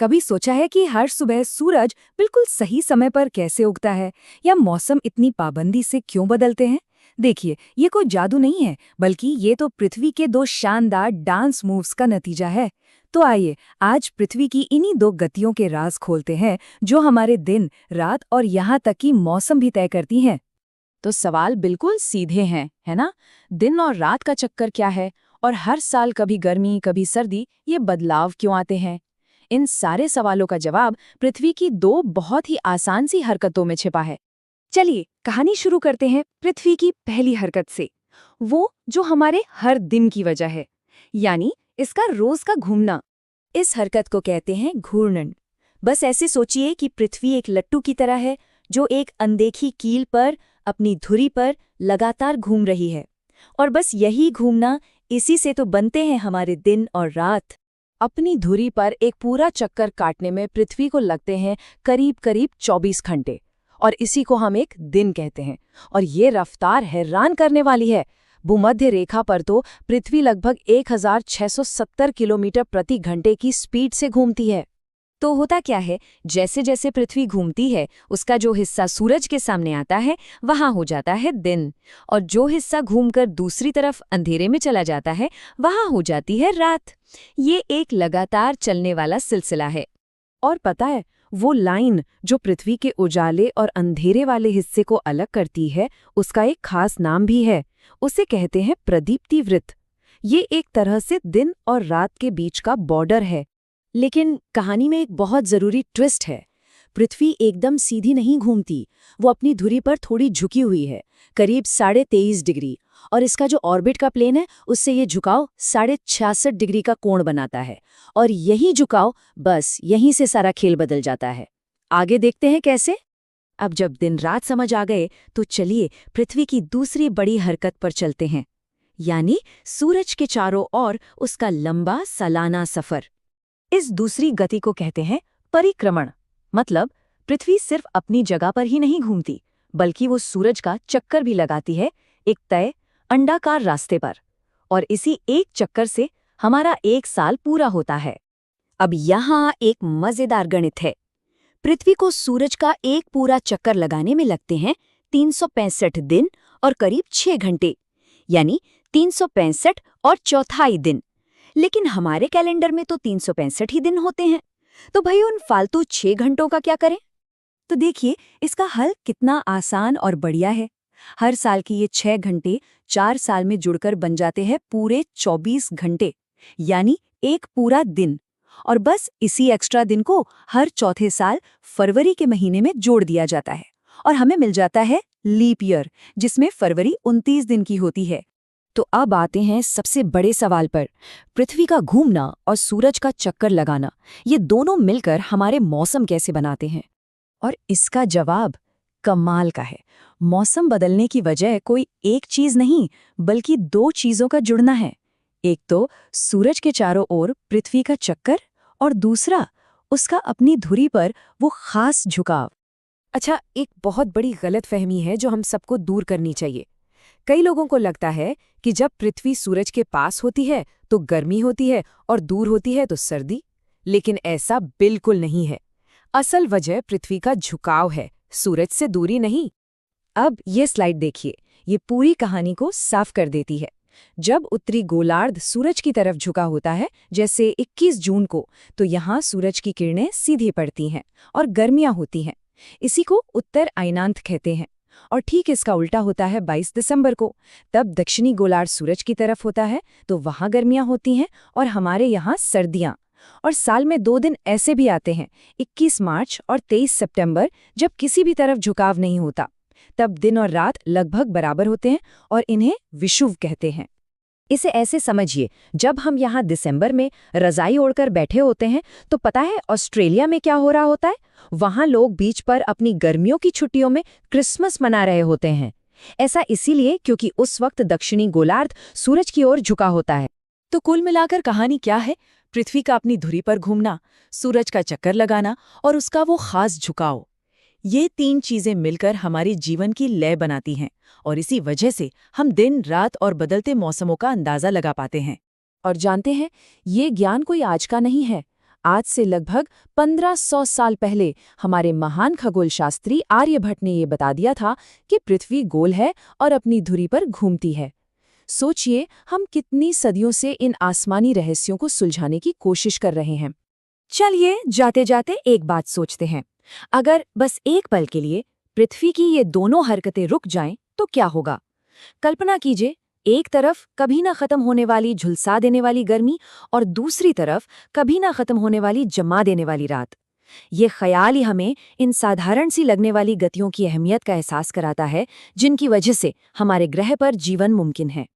कभी सोचा है कि हर सुबह सूरज बिल्कुल सही समय पर कैसे उगता है या मौसम इतनी पाबंदी से क्यों बदलते हैं? देखिए, ये कोई जादू नहीं है, बल्कि ये तो पृथ्वी के दो शानदार डांस मूव्स का नतीजा है। तो आइए, आज पृथ्वी की इन्हीं दो गतियों के राज खोलते हैं, जो हमारे दिन, रात और यहाँ तक कि मौसम भी तय करती हैं। तो सवाल बिल्कुल सीधे हैं, है ना? दिन और रात का चक्कर क्या है? और हर साल कभी गर्मी, कभी सर्दी, ये बदलाव क्यों आते हैं? इन सारे सवालों का जवाब पृथ्वी की दो बहुत ही आसान सी हरकतों में छिपा है। चलिए, कहानी शुरू करते हैं पृथ्वी की पहली हरकत से। वो जो हमारे हर दिन की वजह है, यानी इसका रोज का घूमना। इस हरकत को कहते हैं घूर्णन। बस ऐसे सोचिए कि पृथ्वी एक लट्टू की तरह है, जो एक अनदेखी कील पर अपनी धुरी पर लगातार घूम रही है। और बस यही घूमना, इसी से तो बनते हैं हमारे दिन और रात। अपनी धुरी पर एक पूरा चक्कर काटने में पृथ्वी को लगते हैं करीब करीब 24 घंटे, और इसी को हम एक दिन कहते हैं। और ये रफ्तार हैरान करने वाली है। भूमध्य रेखा पर तो पृथ्वी लगभग 1670 किलोमीटर प्रति घंटे की स्पीड से घूमती है। तो होता क्या है, जैसे जैसे पृथ्वी घूमती है, उसका जो हिस्सा सूरज के सामने आता है, वहां हो जाता है दिन, और जो हिस्सा घूमकर दूसरी तरफ अंधेरे में चला जाता है, वहां हो जाती है रात। ये एक लगातार चलने वाला सिलसिला है। और पता है, वो लाइन जो पृथ्वी के उजाले और अंधेरे वाले हिस्से को अलग करती है, उसका एक खास नाम भी है। उसे कहते हैं प्रदीप्ति वृत्त। ये एक तरह से दिन और रात के बीच का बॉर्डर है। लेकिन कहानी में एक बहुत जरूरी ट्विस्ट है। पृथ्वी एकदम सीधी नहीं घूमती, वो अपनी धुरी पर थोड़ी झुकी हुई है, करीब 23.5 डिग्री। और इसका जो ऑर्बिट का प्लेन है, उससे ये झुकाव 66.5 डिग्री का कोण बनाता है। और यही झुकाव, बस यहीं से सारा खेल बदल जाता है। आगे देखते हैं कैसे। अब जब दिन रात समझ आ गए, तो चलिए पृथ्वी की दूसरी बड़ी हरकत पर चलते हैं, यानी सूरज के चारों ओर उसका लंबा सालाना सफर। इस दूसरी गति को कहते हैं परिक्रमण। मतलब पृथ्वी सिर्फ अपनी जगह पर ही नहीं घूमती, बल्कि वो सूरज का चक्कर भी लगाती है, एक तय अंडाकार रास्ते पर। और इसी एक चक्कर से हमारा एक साल पूरा होता है। अब यहाँ एक मजेदार गणित है। पृथ्वी को सूरज का एक पूरा चक्कर लगाने में लगते हैं 365 दिन और करीब 6 घंटे, यानी 365 और चौथाई दिन। लेकिन हमारे कैलेंडर में तो 365 ही दिन होते हैं। तो भाई, उन फालतू 6 घंटों का क्या करें? तो देखिए, इसका हल कितना आसान और बढ़िया है। हर साल की ये 6 घंटे 4 साल में जुड़कर बन जाते हैं पूरे 24 घंटे, यानी एक पूरा दिन। और बस इसी एक्स्ट्रा दिन को हर चौथे साल फरवरी के महीने में जोड़ दिया जाता है, और हमें मिल जाता है लीप ईयर, जिसमें फरवरी 29 दिन की होती है। तो अब आते हैं सबसे बड़े सवाल पर। पृथ्वी का घूमना और सूरज का चक्कर लगाना, ये दोनों मिलकर हमारे मौसम कैसे बनाते हैं? और इसका जवाब कमाल का है। मौसम बदलने की वजह कोई एक चीज नहीं, बल्कि दो चीजों का जुड़ना है। एक तो सूरज के चारों ओर पृथ्वी का चक्कर, और दूसरा उसका अपनी धुरी पर वो खास झुकाव। अच्छा, एक बहुत बड़ी गलतफहमी है जो हम सबको दूर करनी चाहिए। कई लोगों को लगता है कि जब पृथ्वी सूरज के पास होती है तो गर्मी होती है, और दूर होती है तो सर्दी। लेकिन ऐसा बिल्कुल नहीं है। असल वजह पृथ्वी का झुकाव है, सूरज से दूरी नहीं। अब ये स्लाइड देखिए, ये पूरी कहानी को साफ कर देती है। जब उत्तरी गोलार्ध सूरज की तरफ झुका होता है, जैसे 21 जून को, तो यहाँ सूरज की किरणें सीधी पड़ती हैं और गर्मियाँ होती हैं। इसी को उत्तर अयनांत कहते हैं। और ठीक इसका उल्टा होता है 22 दिसंबर को। तब दक्षिणी गोलार्ध सूरज की तरफ होता है, तो वहाँ गर्मियाँ होती हैं और हमारे यहाँ सर्दियाँ। और साल में 2 दिन ऐसे भी आते हैं, 21 मार्च और 23 सितंबर, जब किसी भी तरफ झुकाव नहीं होता। तब दिन और रात लगभग बराबर होते हैं, और इन्हें विषुव कहते हैं। इसे ऐसे समझिए, जब हम यहाँ दिसंबर में रजाई ओढ़कर बैठे होते हैं, तो पता है ऑस्ट्रेलिया में क्या हो रहा होता है? वहाँ लोग बीच पर अपनी गर्मियों की छुट्टियों में क्रिसमस मना रहे होते हैं। ऐसा इसीलिए क्योंकि उस वक्त दक्षिणी गोलार्ध सूरज की ओर झुका होता है। तो कुल मिलाकर कहानी क्या है? पृथ्वी का अपनी धुरी पर घूमना, सूरज का चक्कर लगाना और उसका वो खास झुकाव, ये 3 चीजें मिलकर हमारे जीवन की लय बनाती हैं, और इसी वजह से हम दिन रात और बदलते मौसमों का अंदाजा लगा पाते हैं। और जानते हैं, ये ज्ञान कोई आज का नहीं है। आज से लगभग 1500 साल पहले हमारे महान खगोलशास्त्री आर्यभट्ट ने ये बता दिया था कि पृथ्वी गोल है और अपनी धुरी पर घूमती है। सोचिए, हम कितनी सदियों से इन आसमानी रहस्यों को सुलझाने की कोशिश कर रहे हैं। चलिए जाते जाते एक बात सोचते हैं, अगर बस एक पल के लिए पृथ्वी की ये दोनों हरकतें रुक जाएं तो क्या होगा। कल्पना कीजिए, एक तरफ कभी ना खत्म होने वाली झुलसा देने वाली गर्मी और दूसरी तरफ कभी ना खत्म होने वाली जमा देने वाली रात। ये ख्याल ही हमें इन साधारण सी लगने वाली गतियों की अहमियत का एहसास कराता है, जिनकी वजह से हमारे ग्रह पर जीवन मुमकिन है।